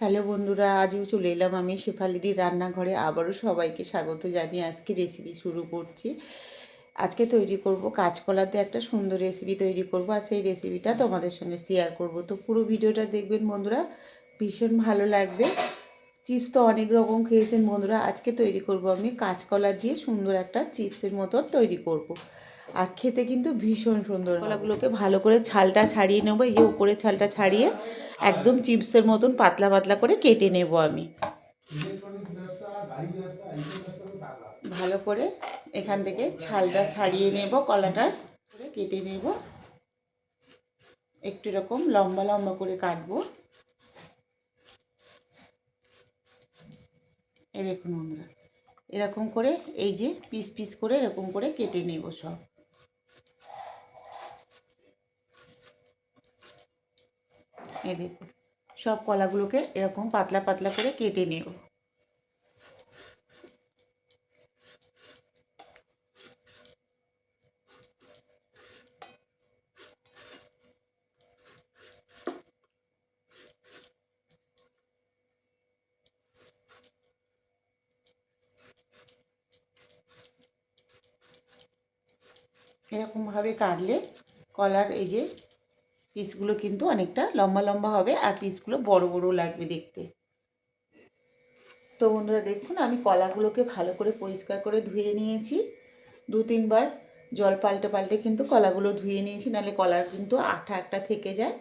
Hello বন্ধুরা, আজও চলে এলাম আমি শেফালিদির রান্নাঘরে। আবারও সবাইকে স্বাগত জানিয়ে আজকে রেসিপি শুরু করছি। আজকে তৈরি করব কাঁচকলা দিয়ে একটা সুন্দর রেসিপি তৈরি করব, আর সেই রেসিপিটা তোমাদের সঙ্গে শেয়ার করব। তো পুরো ভিডিওটা দেখবেন বন্ধুরা, ভীষণ ভালো লাগবে। চিপস তো অনেক রকম খেয়েছেন বন্ধুরা, আজকে তৈরি করব আমি কাঁচকলা দিয়ে সুন্দর একটা চিপসের মতো তৈরি করব। আর খেতে কিন্তু ভীষণ সুন্দর। কলাগুলোকে ভালো করে ছালটা ছাড়িয়ে নেবো। এই যে উপরে ছালটা ছাড়িয়ে একদম চিপসের মতন পাতলা পাতলা করে কেটে নেব আমি। ভালো করে এখান থেকে ছালটা ছাড়িয়ে নেব, কলাটার করে কেটে নেব। একটু এরকম লম্বা লম্বা করে কাটবো। এই দেখুন বন্ধুরা, এরকম করে এই যে পিস পিস করে এরকম করে কেটে নেব সব। এই দেখুন, সব কলাগুলোকে এরকম পাতলা পাতলা করে কেটে নেব। এরকমভাবে কাটলে কলার এই যে পিসগুলো কিন্তু অনেকটা লম্বা লম্বা হবে, আর পিসগুলো বড় বড় লাগবে দেখতে। তো বন্ধুরা দেখুন, আমি কলাগুলোকে ভালো করে পরিষ্কার করে ধুয়ে নিয়েছি। 2-3 বার জল পাল্টে পাল্টে কিন্তু কলাগুলো ধুয়ে নিয়েছি, নাহলে কলার কিন্তু আঠা একটা থেকে যায়।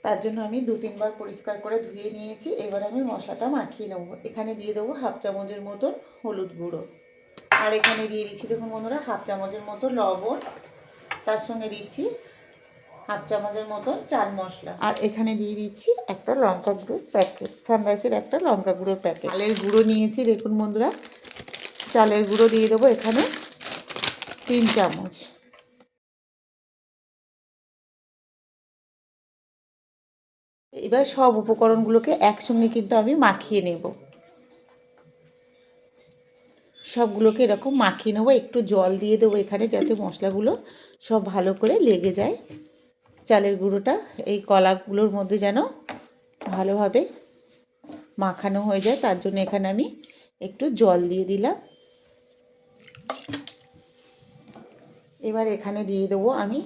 তার জন্য আমি 2-3 বার পরিষ্কার করে ধুয়ে নিয়েছি। এবার আমি মশলাটা মাখিয়ে নেব। এখানে দিয়ে দেবো 1/2 চামচের মতন হলুদ গুঁড়ো, আর এখানে দিয়ে দিচ্ছি দেখুন বন্ধুরা 1/2 চামচের মতো লবণ। তার সঙ্গে দিচ্ছি 1/2 চামচের মতন চাট মশলা, আর এখানে দিয়ে দিচ্ছি একটা লঙ্কা গুঁড়োর প্যাকেট, সানরাইসের একটা লঙ্কা গুঁড়োর প্যাকেট। চালের গুঁড়ো নিয়েছি দেখুন বন্ধুরা, চালের গুঁড়ো দিয়ে দেবো এখানে 3 চামচ। এবার সব উপকরণগুলোকে একসঙ্গে কিন্তু আমি মাখিয়ে নেব। সবগুলোকে এরকম মাখিয়ে নেবো। একটু জল দিয়ে দেবো এখানে, যাতে মশলাগুলো সব ভালো করে লেগে যায়। চালের গুঁড়োটা এই কলাগুলোর মধ্যে যেন ভালোভাবে মাখানো হয়ে যায়, তার জন্য এখানে আমি একটু জল দিয়ে দিলাম। এবার এখানে দিয়ে দেবো আমি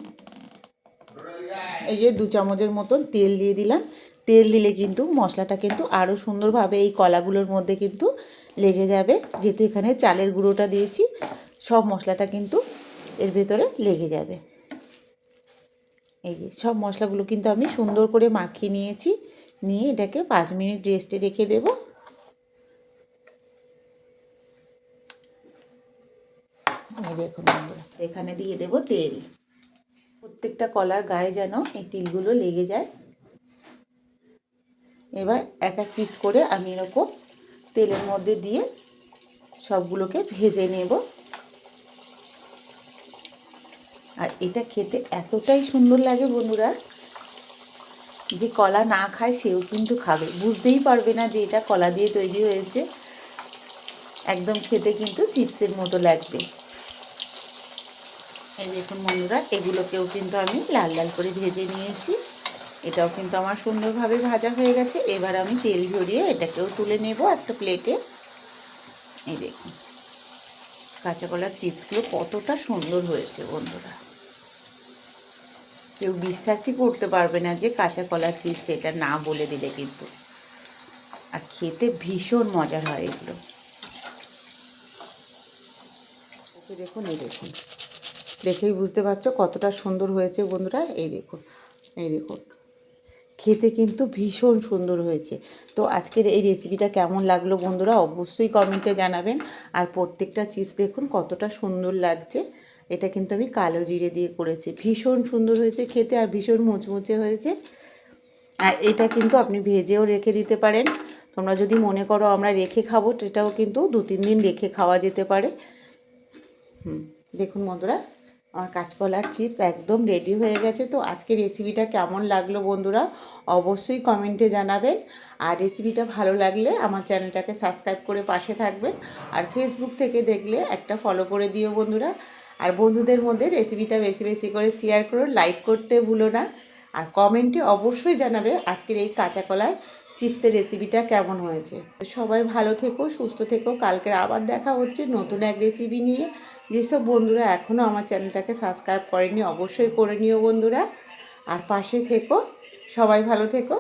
এই যে 2 চামচের মতন তেল দিয়ে দিলাম। তেল দিলে কিন্তু মশলাটা কিন্তু আরও সুন্দরভাবে এই কলাগুলোর মধ্যে কিন্তু লেগে যাবে। যেহেতু এখানে চালের গুঁড়োটা দিয়েছি, সব মশলাটা কিন্তু এর ভেতরে লেগে যাবে। এই যে সব মশলাগুলো কিন্তু আমি সুন্দর করে মাখিয়ে নিয়েছি। নিয়ে এটাকে 5 মিনিট রেস্টে রেখে দেব। দেখুন বন্ধুরা, এখানে দিয়ে দেব তেল। প্রত্যেকটা কলার গায়ে যেন এই তিলগুলো লেগে যায়। এবার এক এক পিস করে আমি এরকম তেলের মধ্যে দিয়ে সবগুলোকে ভেজে নেব। আর এটা খেতে এতটাই সুন্দর লাগে বন্ধুরা, যে কলা না খায় সেও কিন্তু খাবে, বুঝতেই পারবে না যে এটা কলা দিয়ে তৈরি হয়েছে। একদম খেতে কিন্তু চিপসের মতো লাগবে। এই দেখুন বন্ধুরা, এগুলোকেও কিন্তু আমি লাল লাল করে ভেজে নিয়েছি। এটাও কিন্তু আমার সুন্দরভাবে ভাজা হয়ে গেছে। এবার আমি তেল ঝরিয়ে এটাকেও তুলে নেব একটা প্লেটে। এই দেখুন কাঁচা কলার চিপসগুলো কতটা সুন্দর হয়েছে বন্ধুরা, কেউ বিশ্বাসই করতে পারবে না যে কাঁচা কলার চিপস, এটা না বলে দিলে কিন্তু। আর খেতে ভীষণ মজার হয় এগুলো। দেখুন, এই দেখুন, দেখেই বুঝতে পারছো কতটা সুন্দর হয়েছে বন্ধুরা। এই দেখুন, এই দেখুন, খেতে কিন্তু ভীষণ সুন্দর হয়েছে। তো আজকের এই রেসিপিটা কেমন লাগলো বন্ধুরা, অবশ্যই কমেন্টে জানাবেন। আর প্রত্যেকটা চিপস দেখুন কতটা সুন্দর লাগছে। এটা কিন্তু আমি কালো জিরে দিয়ে করেছি, ভীষণ সুন্দর হয়েছে খেতে, আর ভীষণ মুচমুচে হয়েছে। আর এটা কিন্তু আপনি ভেজেও রেখে দিতে পারেন। তোমরা যদি মনে করো আমরা রেখে খাবো, এটাও কিন্তু 2-3 দিন রেখে খাওয়া যেতে পারে। দেখুন বন্ধুরা, আমার কাঁচকলার চিপস একদম রেডি হয়ে গেছে। তো আজকের রেসিপিটা কেমন লাগলো বন্ধুরা, অবশ্যই কমেন্টে জানাবেন। আর রেসিপিটা ভালো লাগলে আমার চ্যানেলটাকে সাবস্ক্রাইব করে পাশে থাকবেন। আর ফেসবুক থেকে দেখলে একটা ফলো করে দিও বন্ধুরা। আর বন্ধুদের মধ্যে রেসিপিটা বেশি বেশি করে শেয়ার করো, লাইক করতে ভুলো না। আর কমেন্টে অবশ্যই জানাবে আজকের এই কাঁচা কলার চিপসের রেসিপিটা কেমন হয়েছে। সবাই ভালো থেকো, সুস্থ থেকো। কালকে আবার দেখা হচ্ছে নতুন এক রেসিপি নিয়ে। যেসব বন্ধুরা এখনও আমার চ্যানেলটাকে সাবস্ক্রাইব করেনি অবশ্যই করে নিও বন্ধুরা, আর পাশে থেকো। সবাই ভালো থেকো।